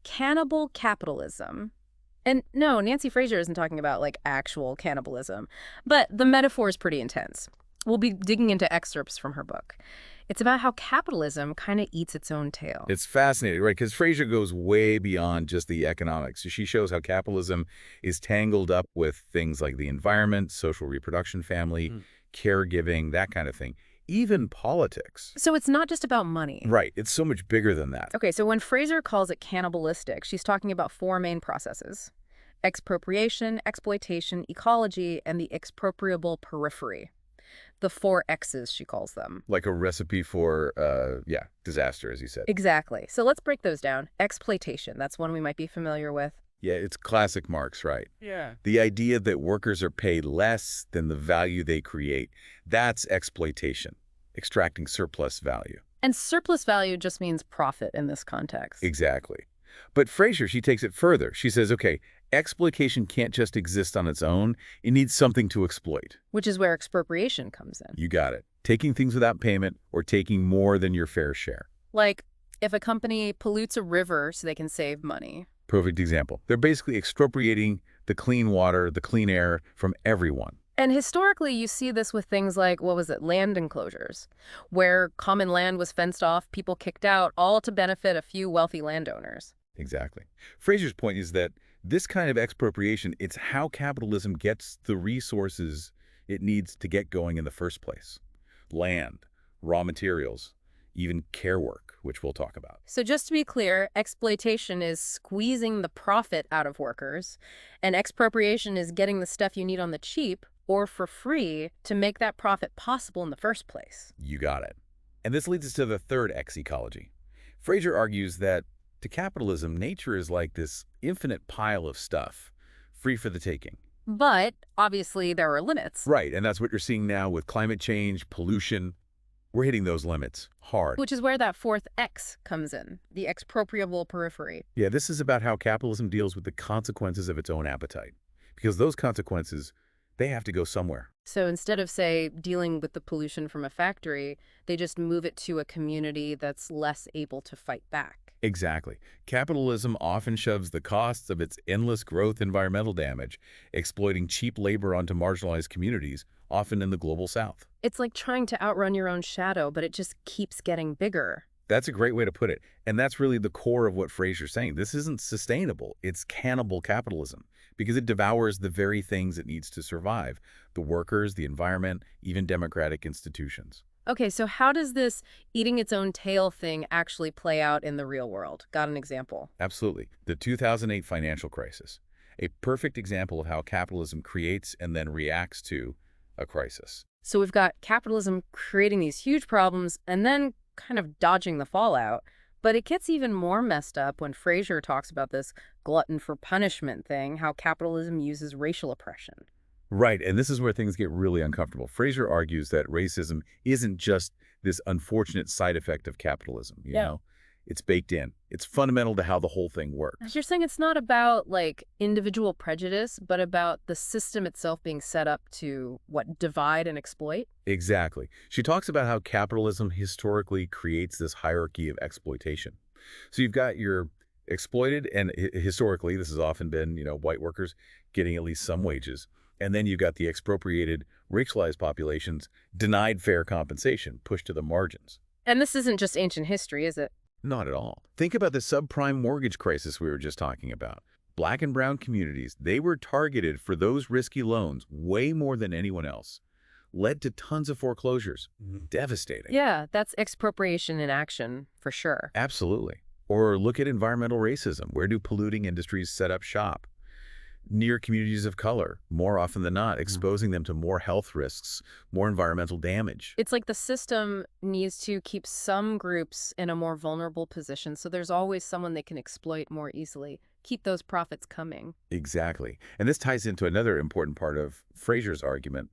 Cannibal Capitalism. And no, Nancy Fraser isn't talking about like actual cannibalism, but the metaphor is pretty intense. We'll be digging into excerpts from her book. It's about how capitalism kind of eats its own tail. It's fascinating, right? Because Fraser goes way beyond just the economics. She shows how capitalism is tangled up with things like the environment, social reproduction, family, caregiving, that kind of thing. Even politics. So it's not just about money. Right. It's so much bigger than that. Okay, so when Fraser calls it cannibalistic, she's talking about four main processes: expropriation, exploitation, ecology, and the expropriable periphery. The four X's, she calls them. Like a recipe for, disaster, as you said. Exactly. So let's break those down. Exploitation, that's one we might be familiar with. Yeah, it's classic Marx, right? Yeah. The idea that workers are paid less than the value they create, that's exploitation, extracting surplus value. And surplus value just means profit in this context. Exactly. But Fraser, she takes it further. She says, okay, exploitation can't just exist on its own. It needs something to exploit. Which is where expropriation comes in. You got it. Taking things without payment or taking more than your fair share. Like, if a company pollutes a river so they can save money. Perfect example. They're basically expropriating the clean water, the clean air from everyone. And historically, you see this with things like, land enclosures, where common land was fenced off, people kicked out, all to benefit a few wealthy landowners. Exactly. Fraser's point is that this kind of expropriation, it's how capitalism gets the resources it needs to get going in the first place. Land, raw materials, even care work, which we'll talk about. So just to be clear, exploitation is squeezing the profit out of workers, and expropriation is getting the stuff you need on the cheap or for free to make that profit possible in the first place. You got it. And this leads us to the third X, ecology. Fraser argues that to capitalism, nature is like this infinite pile of stuff, free for the taking. But obviously there are limits. Right, and that's what you're seeing now with climate change, pollution. We're hitting those limits hard. Which is where that fourth X comes in, the expropriable periphery. Yeah, this is about how capitalism deals with the consequences of its own appetite. Because those consequences, they have to go somewhere. So instead of, say, dealing with the pollution from a factory, they just move it to a community that's less able to fight back. Exactly. Capitalism often shoves the costs of its endless growth environmental damage, exploiting cheap labor onto marginalized communities, often in the global south. It's like trying to outrun your own shadow, but it just keeps getting bigger. That's a great way to put it. And that's really the core of what Fraser's saying. This isn't sustainable. It's cannibal capitalism because it devours the very things it needs to survive: the workers, the environment, even democratic institutions. Okay, so how does this eating its own tail thing actually play out in the real world? Got an example? Absolutely. The 2008 financial crisis, a perfect example of how capitalism creates and then reacts to a crisis. So we've got capitalism creating these huge problems and then kind of dodging the fallout. But it gets even more messed up when Fraser talks about this glutton for punishment thing, how capitalism uses racial oppression. Right, and this is where things get really uncomfortable. Fraser argues that racism isn't just this unfortunate side effect of capitalism, you know? It's baked in. It's fundamental to how the whole thing works. You're saying it's not about, like, individual prejudice, but about the system itself being set up to, divide and exploit? Exactly. She talks about how capitalism historically creates this hierarchy of exploitation. So you've got your exploited, and historically this has often been, white workers getting at least some wages. And then you've got the expropriated, racialized populations denied fair compensation, pushed to the margins. And this isn't just ancient history, is it? Not at all. Think about the subprime mortgage crisis we were just talking about. Black and brown communities, they were targeted for those risky loans way more than anyone else. Led to tons of foreclosures. Devastating. Yeah, that's expropriation in action, for sure. Absolutely. Or look at environmental racism. Where do polluting industries set up shop? Near communities of color, more often than not, exposing them to more health risks, more environmental damage. It's like the system needs to keep some groups in a more vulnerable position, so there's always someone they can exploit more easily. Keep those profits coming. Exactly. And this ties into another important part of Fraser's argument,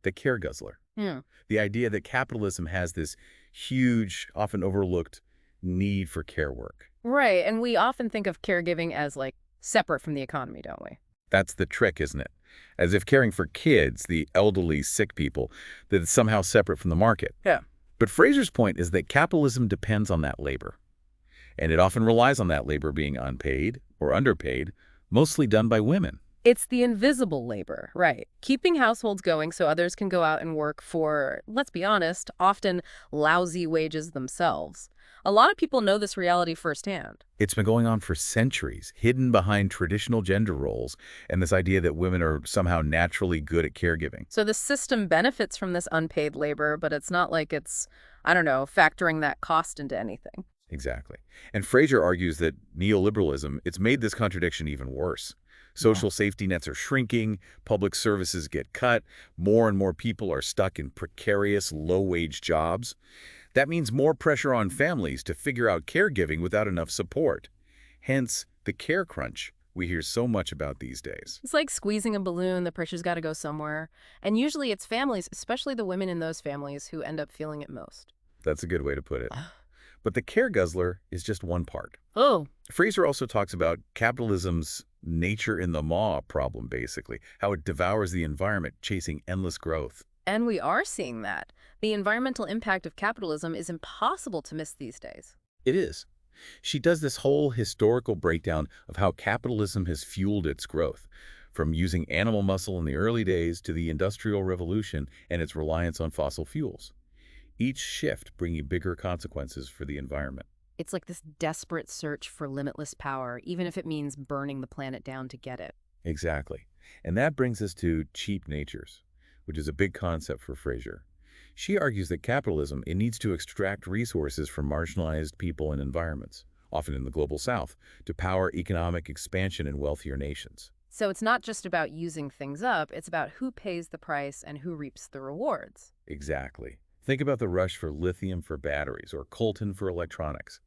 the care guzzler. The idea that capitalism has this huge, often overlooked need for care work. Right, and we often think of caregiving as, separate from the economy, don't we? That's the trick, isn't it? As if caring for kids, the elderly, sick people, that it's somehow separate from the market. Yeah. But Fraser's point is that capitalism depends on that labor. And it often relies on that labor being unpaid or underpaid, mostly done by women. It's the invisible labor, right? Keeping households going so others can go out and work for, let's be honest, often lousy wages themselves. A lot of people know this reality firsthand. It's been going on for centuries, hidden behind traditional gender roles and this idea that women are somehow naturally good at caregiving. So the system benefits from this unpaid labor, but it's not like it's, I don't know, factoring that cost into anything. Exactly. And Fraser argues that neoliberalism, it's made this contradiction even worse. Yeah. Social safety nets are shrinking, public services get cut, more and more people are stuck in precarious, low-wage jobs. That means more pressure on families to figure out caregiving without enough support. Hence, the care crunch we hear so much about these days. It's like squeezing a balloon, the pressure's got to go somewhere. And usually it's families, especially the women in those families, who end up feeling it most. That's a good way to put it. But the care guzzler is just one part. Oh, Fraser also talks about capitalism's nature in the maw problem, basically, how it devours the environment, chasing endless growth. and we are seeing that. The environmental impact of capitalism is impossible to miss these days. It is. She does this whole historical breakdown of how capitalism has fueled its growth, from using animal muscle in the early days to the Industrial Revolution and its reliance on fossil fuels. Each shift bringing bigger consequences for the environment. It's like this desperate search for limitless power, even if it means burning the planet down to get it. Exactly. And that brings us to cheap natures, which is a big concept for Fraser. She argues that capitalism, it needs to extract resources from marginalized people and environments, often in the global south, to power economic expansion in wealthier nations. So it's not just about using things up, it's about who pays the price and who reaps the rewards. Exactly. Think about the rush for lithium for batteries or coltan for electronics,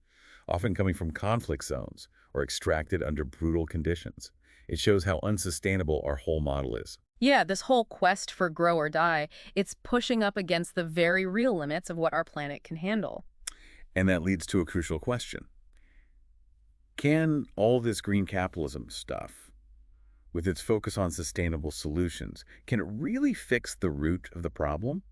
often coming from conflict zones or extracted under brutal conditions. It shows how unsustainable our whole model is. Yeah, this whole quest for grow or die, it's pushing up against the very real limits of what our planet can handle. And that leads to a crucial question. Can all this green capitalism stuff, with its focus on sustainable solutions, can it really fix the root of the problem?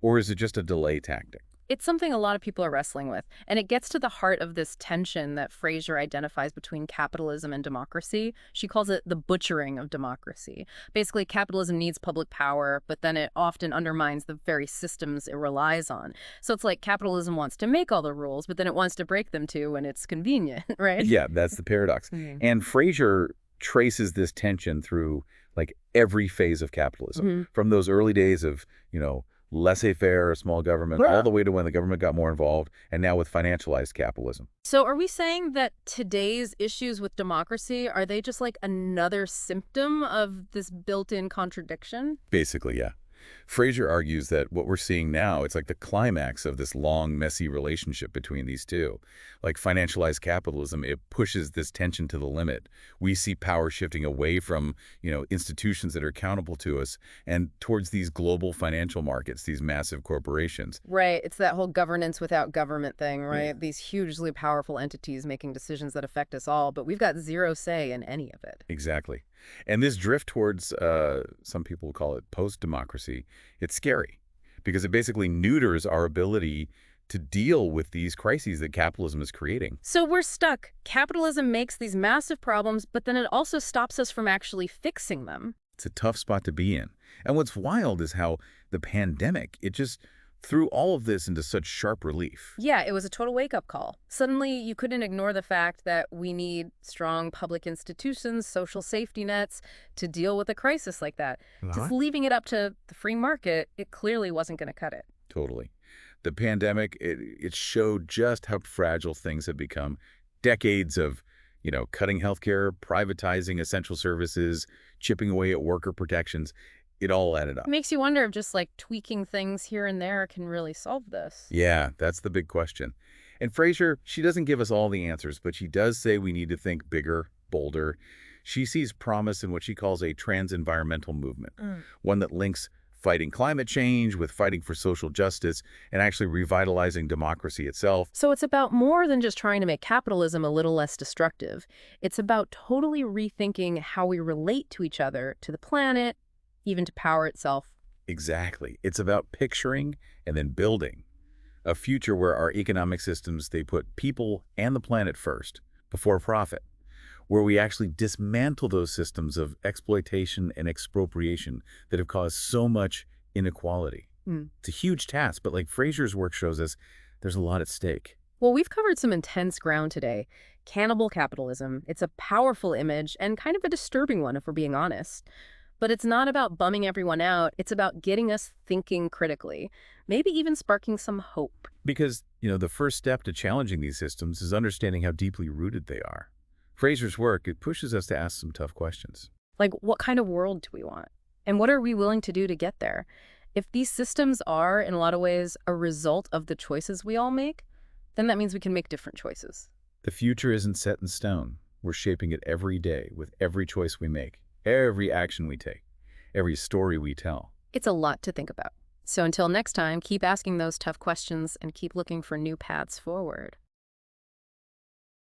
Or is it just a delay tactic? It's something a lot of people are wrestling with, and it gets to the heart of this tension that Fraser identifies between capitalism and democracy. She calls it the butchering of democracy. Basically, capitalism needs public power, but then it often undermines the very systems it relies on. So it's like capitalism wants to make all the rules, but then it wants to break them too when it's convenient, right? Yeah, that's the paradox. Mhm. And Fraser traces this tension through like every phase of capitalism, Mhm. from those early days of, laissez-faire, small government, all the way to when the government got more involved, and now with financialized capitalism. So are we saying that today's issues with democracy, are they just like another symptom of this built-in contradiction? Basically, yeah. Fraser argues that what we're seeing now, it's like the climax of this long, messy relationship between these two. Like financialized capitalism, it pushes this tension to the limit. We see power shifting away from, institutions that are accountable to us and towards these global financial markets, these massive corporations. Right. It's that whole governance without government thing, Yeah. right? These hugely powerful entities making decisions that affect us all, but we've got zero say in any of it. Exactly. And this drift towards, some people call it post-democracy, it's scary because it basically neuters our ability to deal with these crises that capitalism is creating. So we're stuck. Capitalism makes these massive problems, but then it also stops us from actually fixing them. It's a tough spot to be in. And what's wild is how the pandemic, it just threw all of this into such sharp relief. Yeah, it was a total wake-up call. Suddenly, you couldn't ignore the fact that we need strong public institutions, social safety nets to deal with a crisis like that. Just leaving it up to the free market, it clearly wasn't going to cut it. Totally. The pandemic, it showed just how fragile things have become. Decades of, cutting healthcare, privatizing essential services, chipping away at worker protections. It all added up. It makes you wonder if just like tweaking things here and there can really solve this. Yeah, that's the big question. And Fraser, she doesn't give us all the answers, but she does say we need to think bigger, bolder. She sees promise in what she calls a trans-environmental movement, one that links fighting climate change with fighting for social justice and actually revitalizing democracy itself. So it's about more than just trying to make capitalism a little less destructive. It's about totally rethinking how we relate to each other, to the planet, even to power itself. Exactly. It's about picturing and then building A future where our economic systems, they put people and the planet first, before profit, where we actually dismantle those systems of exploitation and expropriation that have caused so much inequality. Hmm. It's a huge task, but like Fraser's work shows us, there's a lot at stake. Well, we've covered some intense ground today. Cannibal capitalism. It's a powerful image and kind of a disturbing one, if we're being honest. But it's not about bumming everyone out. It's about getting us thinking critically, maybe even sparking some hope. Because, the first step to challenging these systems is understanding how deeply rooted they are. Fraser's work, it pushes us to ask some tough questions. Like, what kind of world do we want? And what are we willing to do to get there? If these systems are, in a lot of ways, a result of the choices we all make, then that means we can make different choices. The future isn't set in stone. We're shaping it every day with every choice we make, every action we take, every story we tell. It's a lot to think about. So until next time, keep asking those tough questions and keep looking for new paths forward.